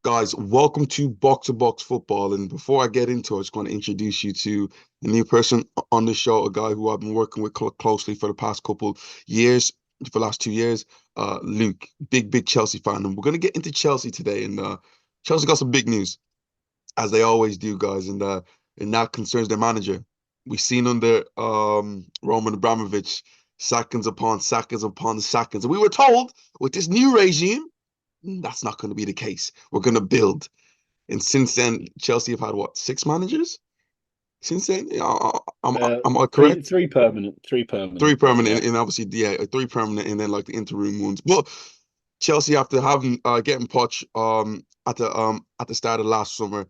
Guys, welcome to Box Football. And before I get into it, I just want to introduce you to a new person on the show, a guy who I've been working with closely for the past couple years, for the last 2 years. Luke, big Chelsea fan. And we're going to get into Chelsea today. And Chelsea got some big news, as they always do, guys. And that concerns their manager. We've seen under Roman Abramovich, seconds upon seconds. And we were told with this new regime, that's not going to be the case. We're going to build. And since then, Chelsea have had what, six managers? Since then, am I Three correct? three permanent, Three but yeah. permanent, and obviously, yeah, three permanent, and then like the interim ones. But Chelsea, after having getting Poch at the start of last summer,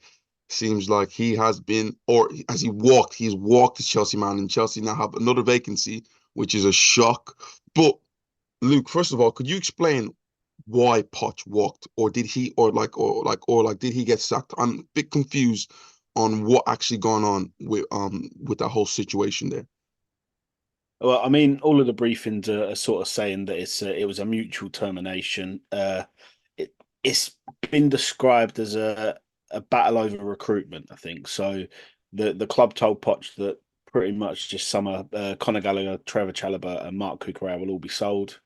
seems like he has been, or as he's walked as Chelsea man, and Chelsea now have another vacancy, which is a shock. But Luke, first of all, could you explain why Poch walked, or did he, or did he get sacked? I'm a bit confused on what actually going on with that whole situation there. Well, I mean, all of the briefings are sort of saying that it was a mutual termination. It it's been described as a battle over recruitment, I think. So the club told Poch that pretty much this summer, Conor Gallagher, Trevor Chalobah, and Mark Cucurella will all be sold.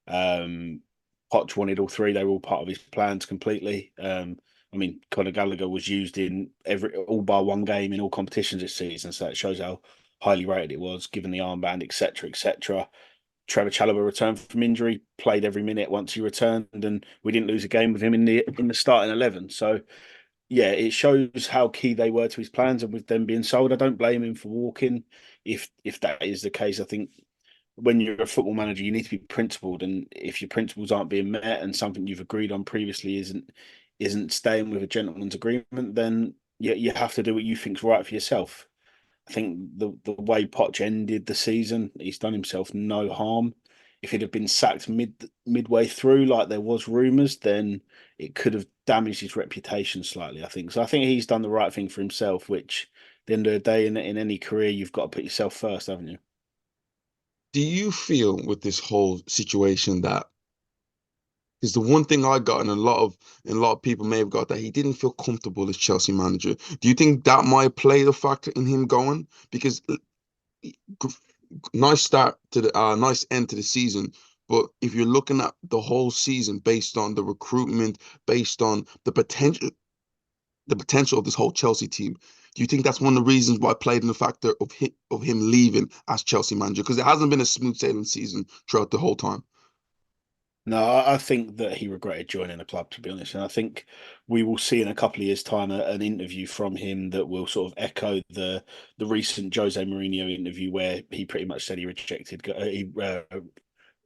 Um, Poch wanted all three; they were all part of his plans completely. I mean, Conor Gallagher was used in every all bar one game in all competitions this season, so that shows how highly rated it was, given the armband, etc., etc. Trevor Chalobah returned from injury, played every minute once he returned, and we didn't lose a game with him in the starting 11. So yeah, it shows how key they were to his plans, and with them being sold, I don't blame him for walking. If that is the case, I think when you're a football manager, you need to be principled, and if your principles aren't being met and something you've agreed on previously isn't staying with a gentleman's agreement, then you have to do what you think's right for yourself. I think the way Poch ended the season, he's done himself no harm. If he'd have been sacked midway through, like there was rumours, then it could have damaged his reputation slightly. I think so. I think he's done the right thing for himself. Which, at the end of the day, in any career, you've got to put yourself first, haven't you? Do you feel with this whole situation that is the one thing I got, and a lot of people may have got, that he didn't feel comfortable as Chelsea manager? Do you think that might play the factor in him going? Because nice start to the nice end to the season. But if you're looking at the whole season based on the recruitment, based on the potential of this whole Chelsea team, do you think that's one of the reasons why played in the factor of him leaving as Chelsea manager? Because it hasn't been a smooth sailing season throughout the whole time. No, I think that he regretted joining the club, to be honest. And I think we will see in a couple of years' time an interview from him that will sort of echo the recent Jose Mourinho interview, where he pretty much said he rejected, he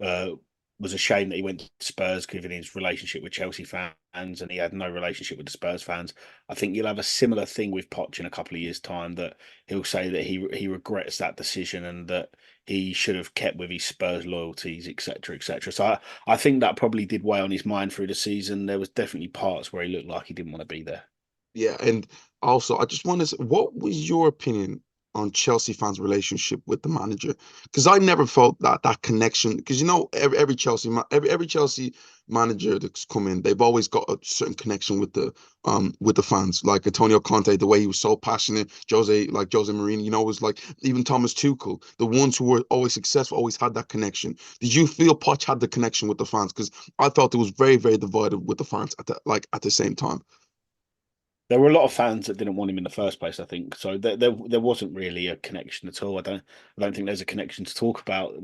uh, was ashamed that he went to Spurs given his relationship with Chelsea fans, and he had no relationship with the Spurs fans. I think you'll have a similar thing with Poch in a couple of years' time, that he'll say that he regrets that decision and that he should have kept with his Spurs loyalties, etc., etc. So I think that probably did weigh on his mind through the season. There was definitely parts where he looked like he didn't want to be there. Yeah, and also I just want to say, what was your opinion on Chelsea fans' relationship with the manager? Because I never felt that connection. Because every Chelsea manager that's come in, they've always got a certain connection with the fans. Like Antonio Conte, the way he was so passionate. Jose Mourinho, was like even Thomas Tuchel. The ones who were always successful always had that connection. Did you feel Poch had the connection with the fans? Because I felt it was very, very divided with the fans at the same time. There were a lot of fans that didn't want him in the first place. I think so. There wasn't really a connection at all. I don't think there's a connection to talk about.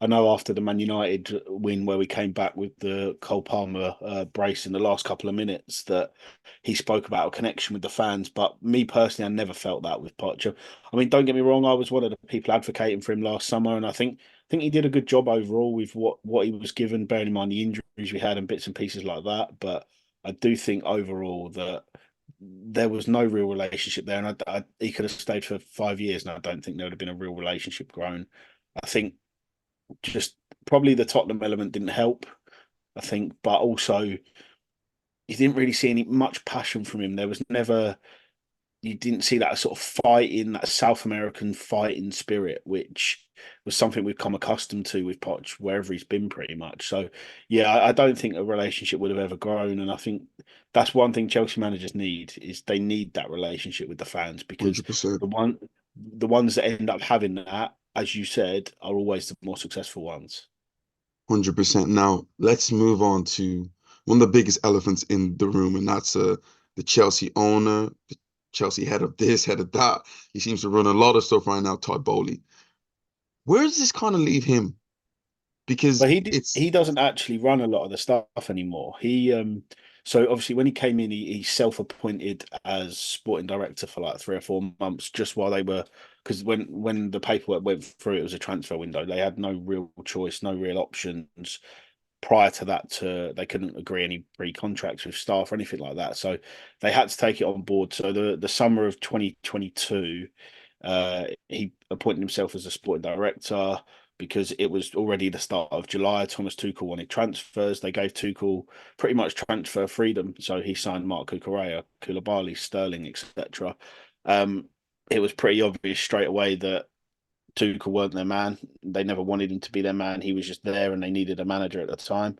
I know after the Man United win, where we came back with the Cole Palmer brace in the last couple of minutes, that he spoke about a connection with the fans. But me personally, I never felt that with Poch. I mean, don't get me wrong. I was one of the people advocating for him last summer, and I think he did a good job overall with what he was given, bearing in mind the injuries we had and bits and pieces like that. But I do think overall that there was no real relationship there, and he could have stayed for 5 years, and I don't think there would have been a real relationship grown. I think just probably the Tottenham element didn't help. I think, but also you didn't really see any much passion from him. There was never. you didn't see that sort of fighting, that South American fighting spirit, which was something we've come accustomed to with Poch wherever he's been, pretty much. So, yeah, I don't think a relationship would have ever grown, and I think that's one thing Chelsea managers need is they need that relationship with the fans because 100%. the ones that end up having that, as you said, are always the more successful ones. 100%. Now, let's move on to one of the biggest elephants in the room, and that's the Chelsea owner, the Chelsea head of this, head of that. He seems to run a lot of stuff right now, Todd Bowley. Where does this kind of leave him? Because But it's he doesn't actually run a lot of the stuff anymore. He so obviously when he came in, he self-appointed as sporting director for like 3 or 4 months, just while they were because when the paperwork went through, it was a transfer window. They had no real choice, no real options. Prior to that, they couldn't agree any pre-contracts with staff or anything like that. So they had to take it on board. So the summer of 2022, he appointed himself as a sporting director because it was already the start of July. Thomas Tuchel wanted transfers. They gave Tuchel pretty much transfer freedom. So he signed Mark Cucurella, Koulibaly, Sterling, etc. Um, it was pretty obvious straight away that Tuchel weren't their man. They never wanted him to be their man. He was just there, and they needed a manager at the time.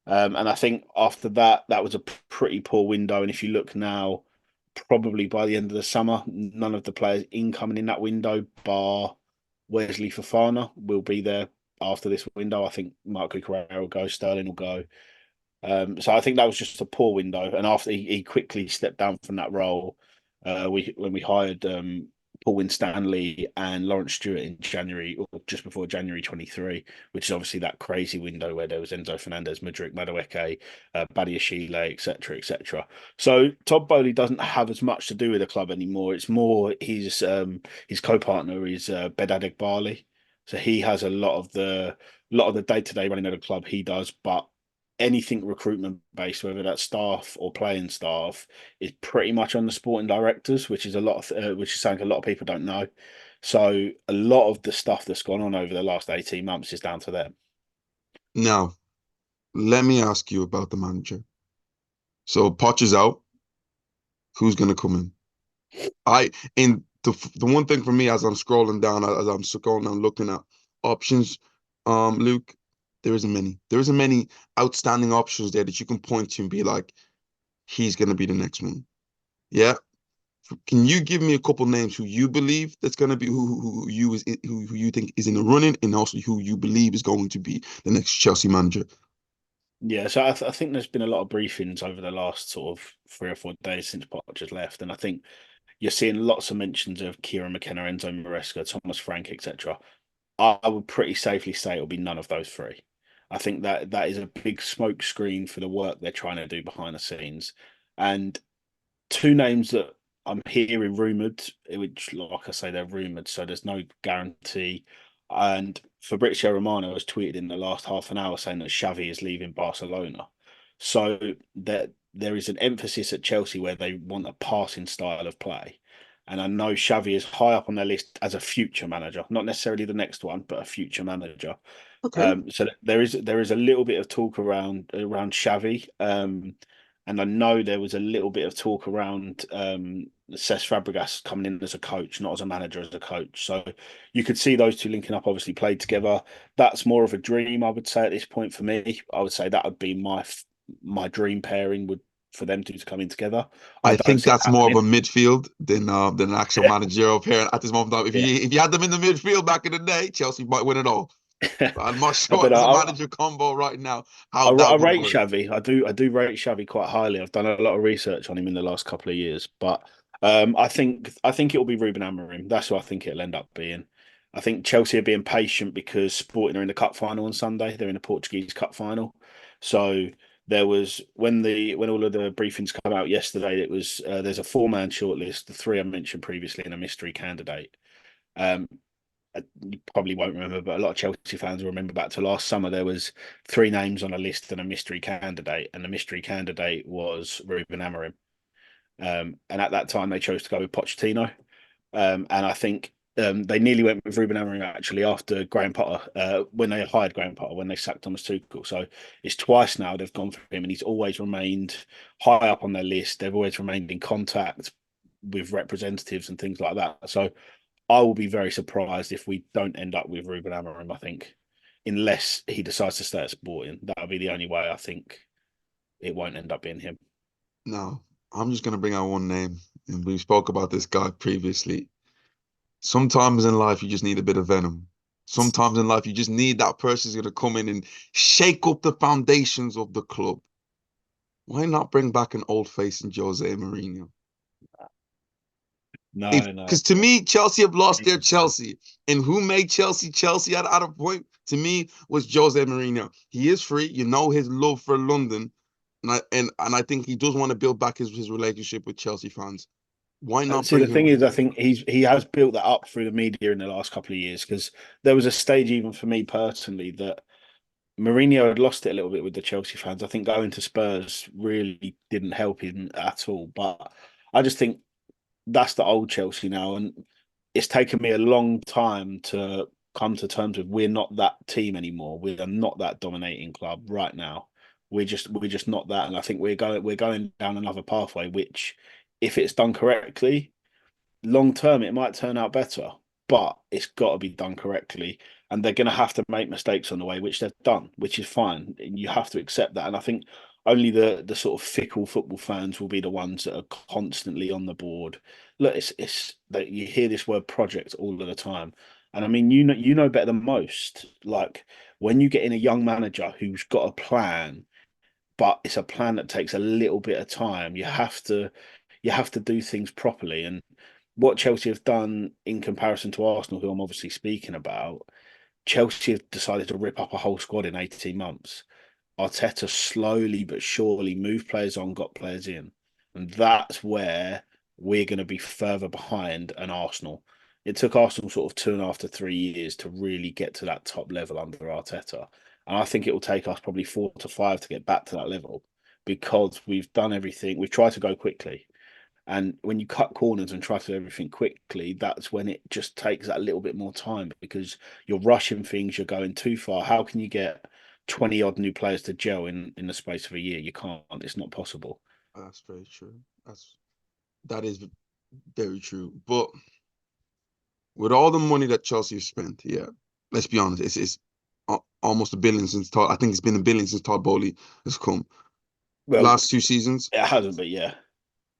And I think after that, that was a pretty poor window. And if you look now, probably by the end of the summer, none of the players incoming in that window, bar Wesley Fofana, will be there after this window. I think Mark Cucurella will go, Sterling will go. So I think that was just a poor window. And after he quickly stepped down from that role, we when we hired Paul Winstanley and Lawrence Stewart in January or just before January 23, which is obviously that crazy window where there was Enzo Fernandez, Mudryk, Madueke, Badiashile, etc., etc. So Todd Bowley doesn't have as much to do with the club anymore. It's more his co-partner is Bedad Egbali. So he has a lot of the day-to-day running of the club he does, but anything recruitment based, whether that's staff or playing staff, is pretty much on the sporting directors, which is something a lot of people don't know. So a lot of the stuff that's gone on over the last 18 months is down to them. now, let me ask you about the manager. So Poch is out. Who's gonna come in? I and the one thing for me as I'm scrolling down, as I'm scrolling down looking at options, Luke, there isn't many. There isn't many outstanding options there that you can point to and be like, he's gonna be the next one. Yeah. Can you give me a couple names who you believe that's gonna be who you think is in the running, and also who you believe is going to be the next Chelsea manager? Yeah, so I think there's been a lot of briefings over the last sort of 3 or 4 days since Poch has left, and I think you're seeing lots of mentions of Kieran McKenna, Enzo Maresca, Thomas Frank, etc. I would pretty safely say it'll be none of those three. I think that is a big smoke screen for the work they're trying to do behind the scenes. And two names that I'm hearing rumoured, which, like I say, they're rumoured, so there's no guarantee. And Fabrizio Romano has tweeted in the last half an hour saying that Xavi is leaving Barcelona. So there is an emphasis at Chelsea where they want a passing style of play. And I know Xavi is high up on their list as a future manager, not necessarily the next one, but a future manager. Okay. So there is a little bit of talk around Xavi, and I know there was a little bit of talk around Cesc Fabregas coming in as a coach, not as a manager, as a coach. So you could see those two linking up, obviously played together. That's more of a dream, I would say, at this point for me. I would say that would be my dream pairing would for them two to come in together. I I don't think see it that's more of a happening. midfield than an actual managerial pair at this moment. If Yeah, you had them in the midfield back in the day, Chelsea might win it all. yeah. But I'm not sure But as a manager combo right now how I that would rate work. Xavi. I do rate Xavi quite highly. I've done a lot of research on him in the last couple of years, but I think it will be Ruben Amorim. That's who I think it'll end up being. I think Chelsea are being patient because Sporting are in the cup final on Sunday. They're in the Portuguese cup final, so there was when all of the briefings come out yesterday. It was there's a four-man shortlist, the three I mentioned previously, and a mystery candidate. Um, you probably won't remember, but a lot of Chelsea fans will remember back to last summer. There was three names on a list and a mystery candidate, and the mystery candidate was Ruben Amorim. And at that time, they chose to go with Pochettino. And I think they nearly went with Ruben Amorim actually after Graham Potter, when they hired Graham Potter, when they sacked Thomas Tuchel. So it's twice now they've gone for him, and he's always remained high up on their list. They've always remained in contact. with representatives and things like that. So I will be very surprised if we don't end up with Ruben Amorim. I think, unless he decides to stay at Sporting, that'll be the only way. I think it won't end up being him. Now, I'm just gonna bring out one name, and we spoke about this guy previously. Sometimes in life, you just need a bit of venom. Sometimes in life, you just need that person who's gonna come in and shake up the foundations of the club. Why not bring back an old face in Jose Mourinho? If No, no. because to me, Chelsea have lost their Chelsea, and who made Chelsea Chelsea at a point to me was Jose Mourinho. He is free, you know his love for London, and I think he does want to build back his relationship with Chelsea fans. Why not See, bring the him thing back? is, I think he has built that up through the media in the last couple of years because there was a stage, even for me personally, that Mourinho had lost it a little bit with the Chelsea fans. I think going to Spurs really didn't help him at all. But I just think that's the old Chelsea now, and it's taken me a long time to come to terms with we're not that team anymore. We are not that dominating club right now. We're just not that, and I think we're going down another pathway, which, if it's done correctly, long term it might turn out better, but it's got to be done correctly. And they're going to have to make mistakes on the way, which they've done, which is fine. And you have to accept that. And I think only the sort of fickle football fans will be the ones that are constantly on the board. Look, it's that you hear this word project all of the time. And I mean, you know better than most. Like, when you get in a young manager who's got a plan, but it's a plan that takes a little bit of time, you have to do things properly. And what Chelsea have done in comparison to Arsenal, who I'm obviously speaking about, Chelsea have decided to rip up a whole squad in 18 months. Arteta slowly but surely moved players on, got players in. And that's where we're going to be further behind an Arsenal. It took Arsenal sort of 2.5 to 3 years to really get to that top level under Arteta. And I think it will take us probably 4 to 5 to get back to that level because we've done everything. We've tried to go quickly. And when you cut corners and try to do everything quickly, that's when it just takes that little bit more time because you're rushing things, you're going too far. How can you get 20 odd new players to gel in the space of a year? You can't. It's not possible. That's very true. That is very true. But with all the money that Chelsea have spent, yeah, let's be honest, almost a billion since Todd. I think it's been a billion since Todd Bowley has come. Well, Last 2 seasons, it hasn't, but yeah.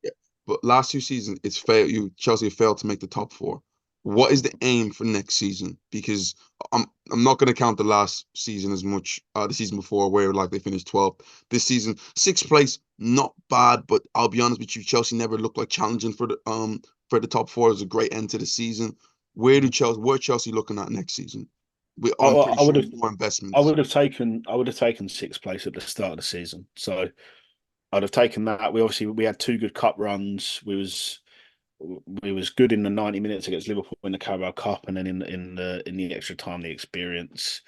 yeah, but last 2 seasons, it's failed. Chelsea have failed to make the top four. What is the aim for next season? Because I'm not going to count the last season as much. The season before, where like they finished 12th. This season, sixth place, not bad, but I'll be honest with you, Chelsea never looked like challenging for the top four. It was a great end to the season. Where Chelsea looking at next season? I, I'm pretty I would sure have more I investments. would have taken sixth place at the start of the season. So I'd have taken that. We had two good cup runs. We was good in the 90 minutes against Liverpool in the Carabao Cup, and then in the extra time, the experience,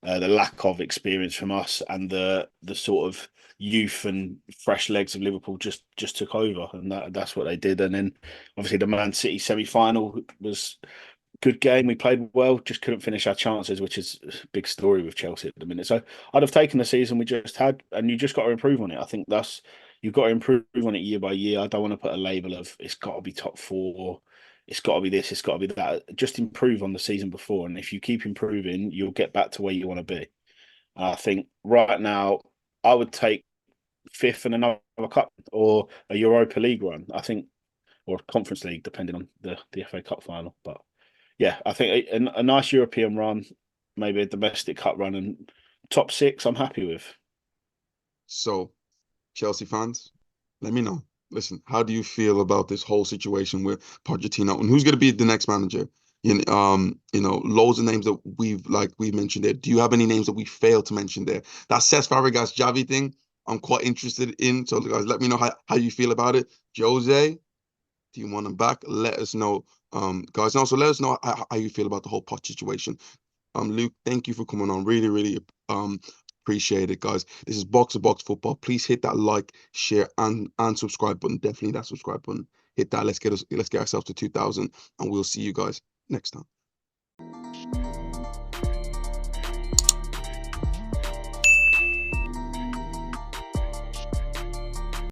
the lack of experience from us, and the sort of youth and fresh legs of Liverpool just took over, and that's what they did. And then obviously the Man City semi final was good game. We played well, just couldn't finish our chances, which is a big story with Chelsea at the minute. So I'd have taken the season we just had, and you just got to improve on it. I think that's you've got to improve on it year by year. I don't want to put a label of it's got to be top four, it's got to be this, it's got to be that. Just improve on the season before, and if you keep improving, you'll get back to where you want to be. I think right now I would take fifth and another cup or a Europa League run. I think, or Conference League, depending on the FA Cup final, but yeah, I think a nice European run, maybe a domestic cup run, and top six, I'm happy with. So, Chelsea fans, let me know. Listen, how do you feel about this whole situation with Pochettino and who's going to be the next manager? Loads of names that we've mentioned there. Do you have any names that we failed to mention there? That Cesc Fabregas Xavi thing, I'm quite interested in. So, guys, let me know how you feel about it. Jose, do you want him back? Let us know, guys. And also, let us know how you feel about the whole Poch situation. Luke, thank you for coming on. Really, really appreciate it, guys. This is Box to Box Football. Please hit that like, share, and subscribe button. Definitely that subscribe button. Hit that. Let's get ourselves to 2,000, and we'll see you guys next time.